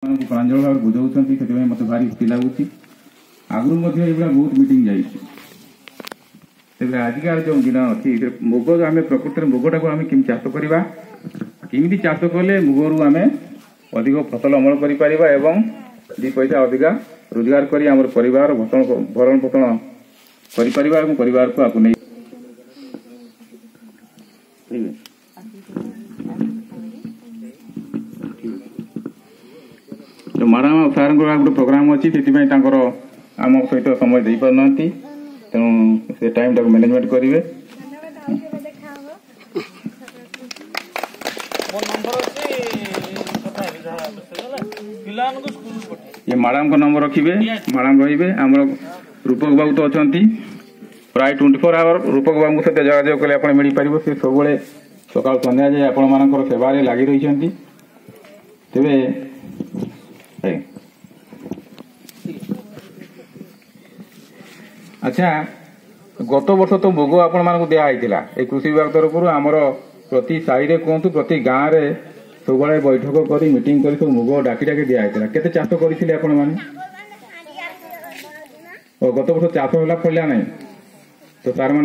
प्रांजल भाव बुझाऊँ से मत भारी खुशी लगुच आगुरी बहुत मीटिंग जाए आजिकार जो दिन अच्छी मुग आम प्रकृति में मुगटा को आम कि चाष करवा किमी चाष कले मुगरू आम अधिक फसल अमल कर दी पैसा अधिका रोजगार कर परिवार भरण पोषण परिवार को आपको नहीं जो मैडम सार गोटे प्रोग्राम अच्छी से आम सहित समय दे पार तेणु से टाइम टाक मैनेजमेंट करेंगे ये मैडम को नंबर रखिए मैडम रही आमर रूपक बाबू तो अच्छा प्राय 24 आवर रूपक बाबू सहित जोगाजोग कले मिल पार से सब सका सन्ध्या जाए आपण मान सेवा लगी रही तेरे अच्छा गत वर्ष तो मुग आपण मान दिखाई कृषि विभाग तरफ आमर प्रति साई रे कहतु प्रति गाँव में सब बैठक कर मीटिंग कर सब मुग डाकी डाकी दिखाई केते चाष करते आपण मैंने गत वर्ष चाष होला फलिया नहीं तो सार